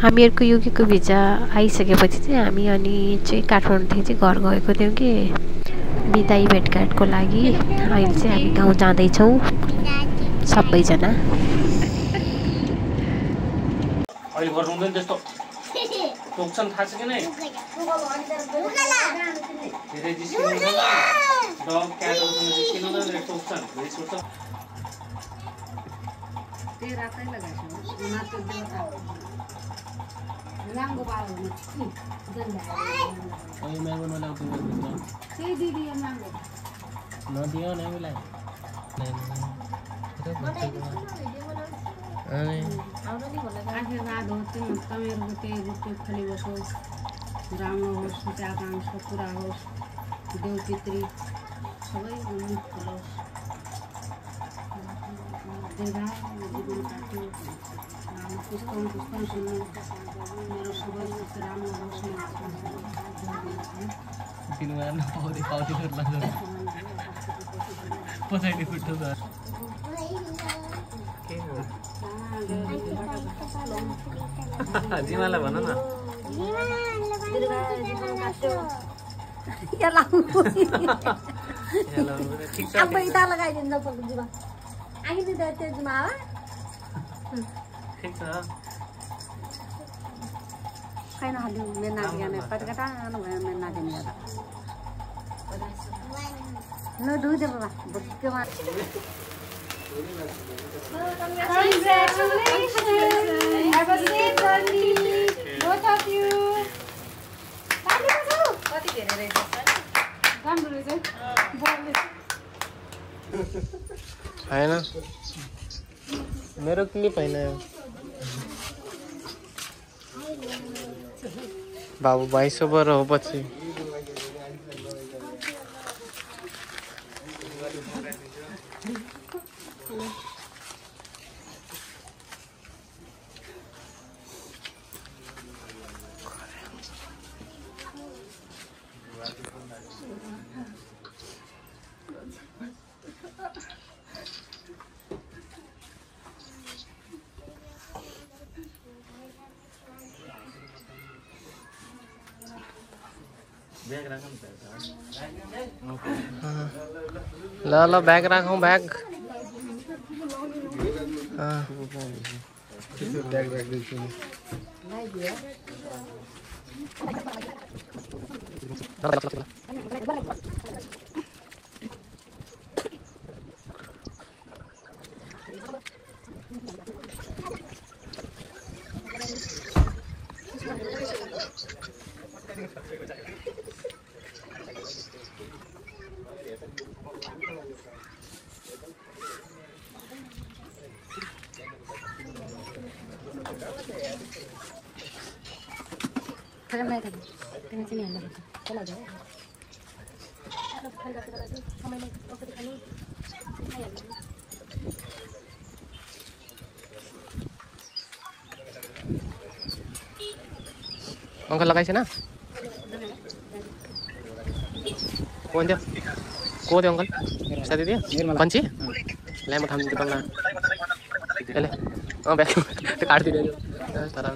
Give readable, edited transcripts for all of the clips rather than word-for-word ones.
हामीहरूको युकेको भिजा आइसकेपछि चाहिँ हामी अनि चाहिँ काठमाडौँदेखि चाहिँ घर गएको थियौँ कि बिदाई भेटघाटको लागि। अहिले चाहिँ हामी गाउँ जाँदैछौँ सबैजना। अहिले गर्नु हुँदैन त्यस्तो टोक्छन् थाहा छ कि नै धेरै जिस्किनु हुँदैन डग क्याटहरूसँग जिस्किनु हुँदैन टोक्छन् रिस उठ्छ त्यही रातै लगाएको मात्र देउता लाङ्गो बाल हुनु अनि म्याङ्गो नल्याउँछु त्यही दिदी माङ्गो नदियो नै मलाई आखिर रात हो तपाईँहरूको त्यही रुपे खाली बसोस् राम्रो होस् चियाकाङ्क्षा पुरा होस् देउ पितृ सबै खुलोस् जीवन काट्यो पुस्तौँ सुन्नु मेरो सबै राम्रो होस् पछाडि खुट्टो छ जिमालाई भन न अब इता लगाइदिन्छ जिमा आइदिँदा त्यो जिमा हो ठिक छ खै नहाल्यो मेरो नाति गाने पटकटा भयो मेरो नाति गर्दा ल दुधे बाबा भुक्केमा Congratulations! Have a safe journey, both of you. होइन मेरो क्लिप होइन बाबु भाइ सोबर हो पछि ल ल ब्याग राखौँ ब्याग अंकल लगाइछ ना कौन दियो को दियो अंकल साथी दियो पंची ले म थाम्दिन्छु तँलाई ले ब्याग त्यो काट्दिनु तर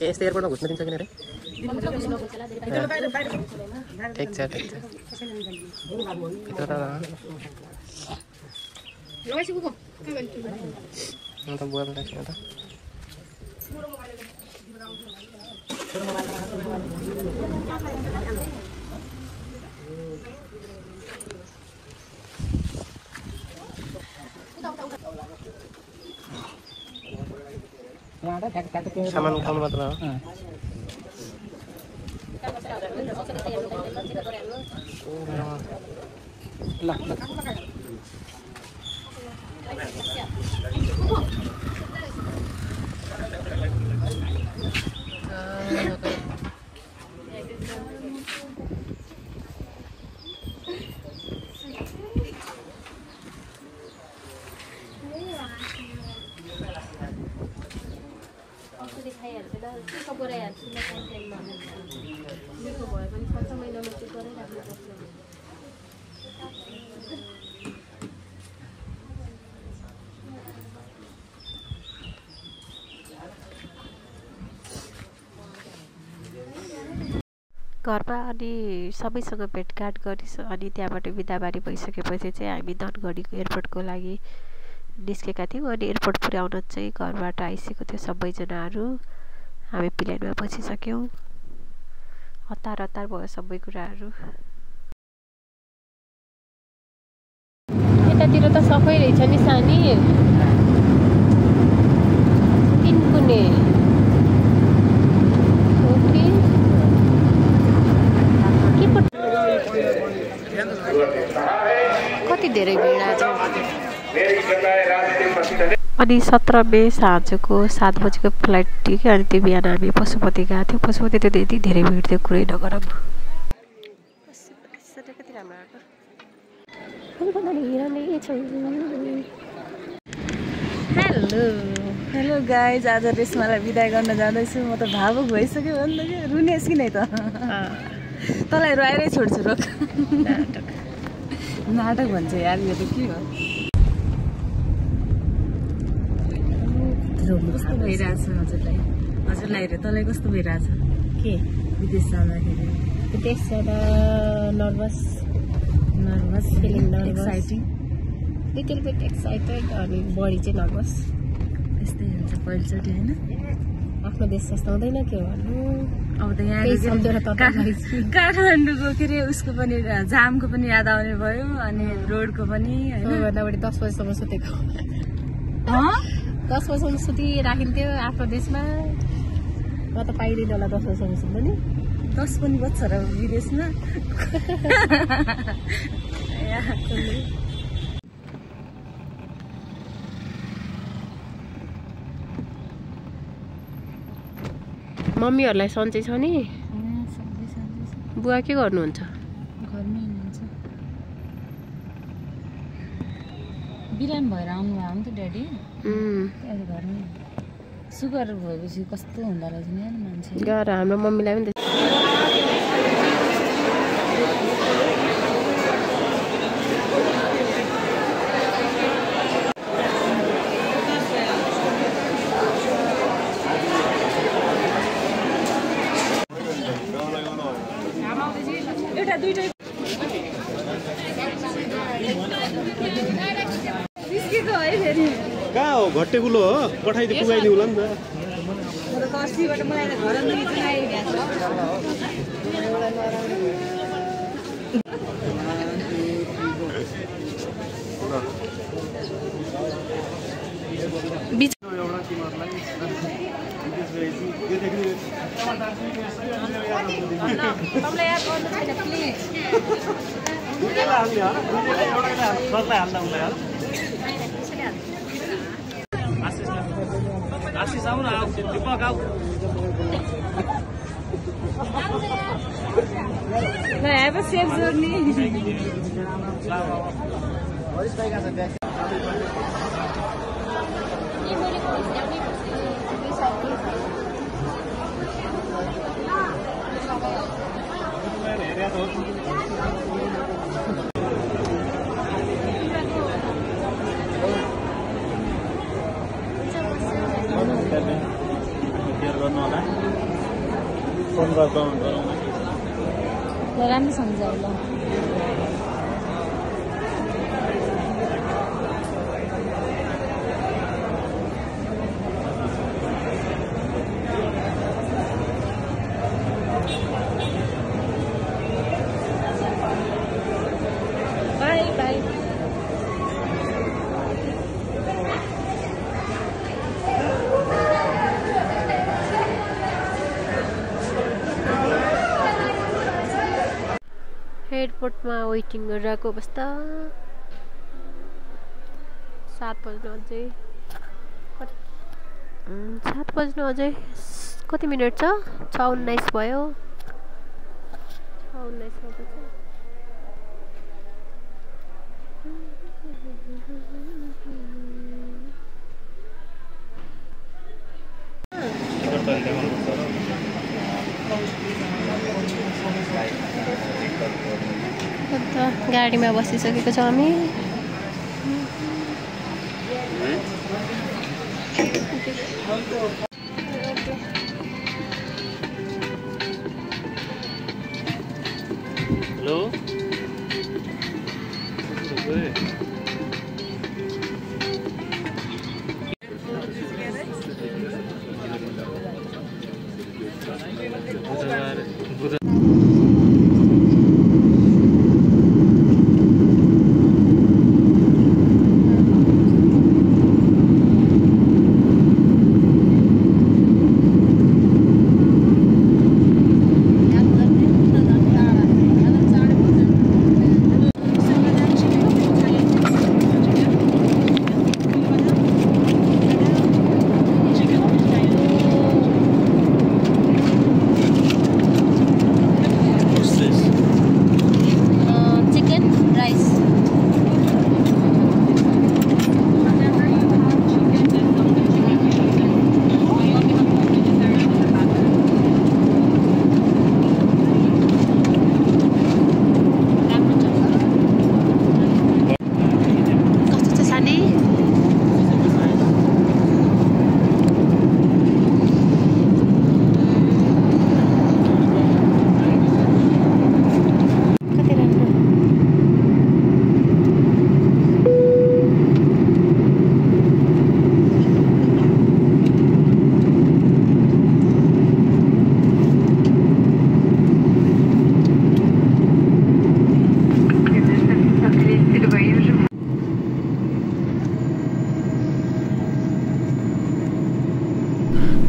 यस्तो एयरपोर्टमा घुस्न दिन्छ किन रे ठिक छ अन्त बुवा बताइछ त सामान उठाउनु मात्र हो घरमा अनि सबैसँग भेटघाट गरिस अनि त्यहाँबाट बिदाबारी भइसकेपछि चाहिँ हामी धनगढीको एयरपोर्टको लागि निस्केका थियौँ अनि एयरपोर्ट पुर्याउन चाहिँ घरबाट आइसकेको थियो सबैजनाहरू। हामी प्लेनमा बसिसक्यौँ। हतार हतार भयो सबै कुराहरू। यतातिर त सफै रहेछ नि सानी तिनकुने कति धेरै भिड आज। अनि 17 मे साँझको 7 बजेको फ्लाइट थियो कि अनि त्यो बिहान हामी पशुपति गएको थियौँ। पशुपति त्यो यति धेरै भिड थियो कुरै नगरौँ। हेलो गाइज, आज रेशमालाई बिदाय गर्न जाँदैछु। म त भावुक भइसक्यो भन्दा कि रुनेस् कि नै त तँलाई रुवाएरै छोड्छु। रोक नाटक भन्छ यार, यो त के हो। कस्तो भइरहेछ हजुरलाई? हजुरलाई रे तँलाई कस्तो भइरहेछ? के विदेश जाँदाखेरि? विदेश जाँदा nervous feeling exciting, little beet excited अनि बढी चाहिँ नर्भस। यस्तै हुन्छ पहिलोचोटि होइन। आफ्नो देश जस्तो हुँदैन के भन्नु। अब त यहाँ काठमाडौँको के अरे उसको पनि जामको पनि याद आउने भयो अनि रोडको पनि सबैभन्दा बढी 10 बजीसम्म सुतेको। 10 बजीसम्म सुतिराखिन्थ्यो आफ्नो देशमा। म त पाइँदैन होला 10 बजीसम्म सुत्नु नि। 10 पनि बज्छ र विदेशमा। मम्मीहरूलाई सन्चै छ नि? बुवा के गर्नुहुन्छ? घरमै हुनुहुन्छ। बिरामी भएर आउनुभयो नि त ड्याडी? घरमै। सुगर भएपछि कस्तो हुँदो रहेछ नि मान्छे। गएर हाम्रो मम्मीलाई पनि कहाँ हो घट्टेकुलो हो? पठाइदिए पुगाइदिउँ होला नि त। आशीष आऊ न, दीपक आऊ। Have a safe journey. Phone गर्दा राम्रो सम्झाउ ल। By by. एयरपोर्टमा वेटिङ गरिरहेको अवस्था। 7 बज्नु अझै 7 बज्नु अझै कति मिनट छ? 6:19 भयो। 6:19 बज्छ। गाडीमा बसिसकेको छौँ हामी। हेलो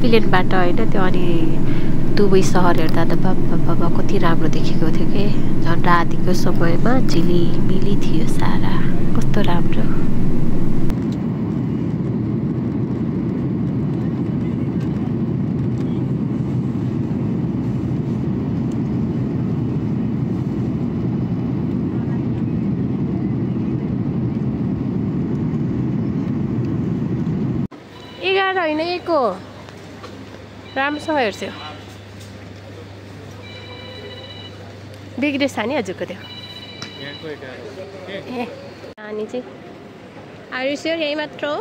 प्लेनबाट होइन त्यो अनि दुबई सहर हेर्दा त बाबा कति राम्रो देखेको थियो कि झन् रातिको समयमा झिलिमिली थियो सारा कस्तो राम्रो एघार होइन एक हो राम्रोसँग हेर्छौ बिग्रेछ नि हजुरको त्यो ए अनि चाहिँ आर यु स्योर यही मात्र हो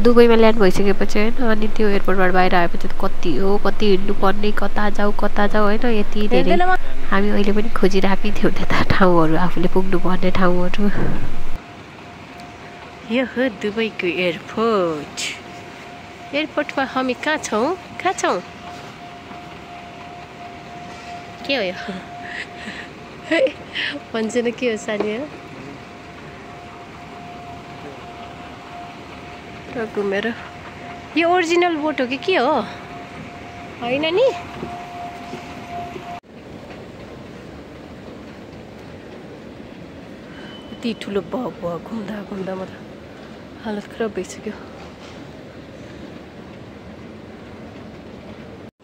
दुबईमा ल्यान्ड भइसकेपछि होइन अनि त्यो एयरपोर्टबाट बाहिर आएपछि कति हो कति हिँड्नुपर्ने कता जाऊ होइन यति धेरै हामी अहिले पनि खोजिरहेकै थियौँ त्यता ठाउँहरू आफूले पुग्नुपर्ने ठाउँहरू यो हो दुबईको एयरपोर्टमा हामी कहाँ छौँ के हो यो भन्छ न के हो सानी घुमेर यो ओरिजिनल बोट हो कि के हो होइन नि यति ठुलो घुम्दा म त हालत खराब भइसक्यो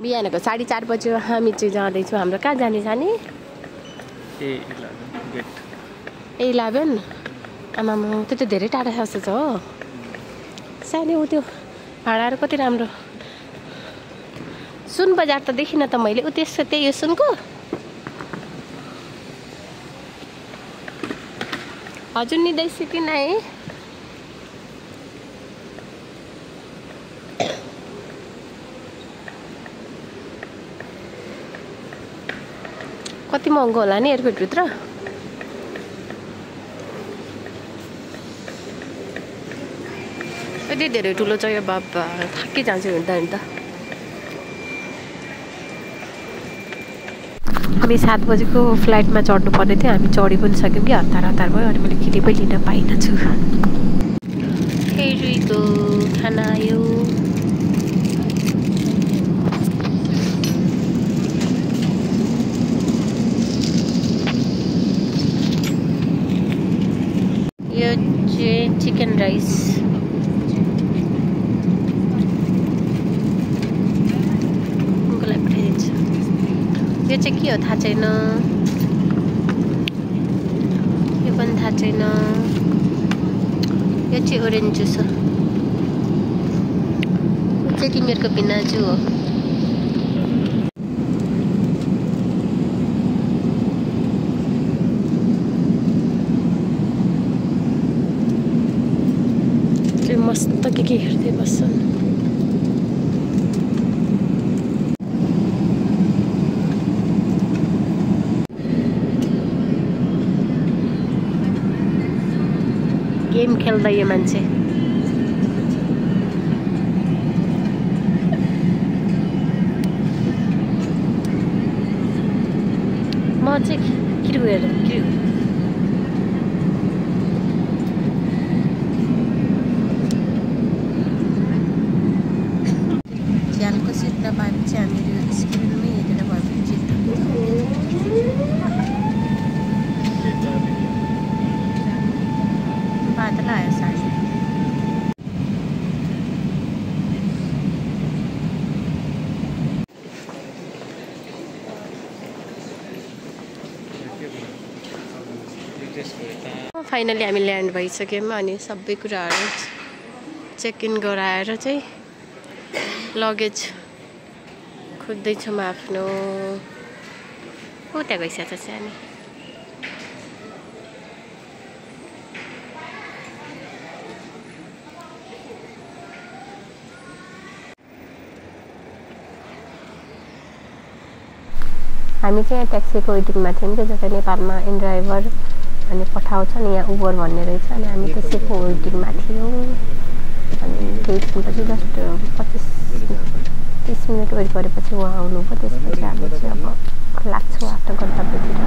बिहानको 4:30 बजी हामी चाहिँ जाँदैछौँ हाम्रो कहाँ जाने ए11 आमामा त्यो त धेरै टाढा जस्तो छ हो सानो उ त्यो भाडाहरू कति राम्रो सुन बजार त देखिनँ त मैले उ त्यसो त्यही हो सुनको हजुर निदैछ कि नै कति महँगो होला नि एयरपोर्टभित्र यति धेरै ठुलो छ यो बाबा थाकिजान्छ हिँड्दा हामी 7 बजेको फ्लाइटमा चढ्नु पर्ने थियो हामी चढी पनि सक्यौँ कि हतार भयो अनि मैले क्लिपै लिन पाइनँ छु फेरिको खाना आयो यो चाहिँ चिकन राइस यो चाहिँ के हो थाहा छैन यो पनि थाहा छैन यो चाहिँ ओरेन्ज जुस हो यो चाहिँ तिमीहरूको पिनाजु हो गेम खेल्दै यो मान्छे म चाहिँ किरु हेर किरु झ्यालको चित्र पाएपछि हामीहरू स्क्रिनमै हेरेर भयो चित्र बादल आयो साडी फाइनली हामी ल्यान्ड भइसक्यौँ अनि सबै कुराहरू चेक इन गराएर चाहिँ लगेज खोज्दैछौँ आफ्नो त्यहाँ गइसकेको छ सानो हामी चाहिँ यहाँ ट्याक्सीको वेटिङमा थियौँ कि जस्तै नेपालमा इनड्राइभर अनि पठाउँछ नि यहाँ उबर भन्ने रहेछ अनि हामी त्यसैको वेटिङमा थियौँ अनि केही एकछिनपछि जस्ट 25-30 मिनट वेट गरेपछि उहाँ आउनुभयो त्यसपछि हामी चाहिँ अब लाग्छौँ आफ्नो गन्तव्यतिर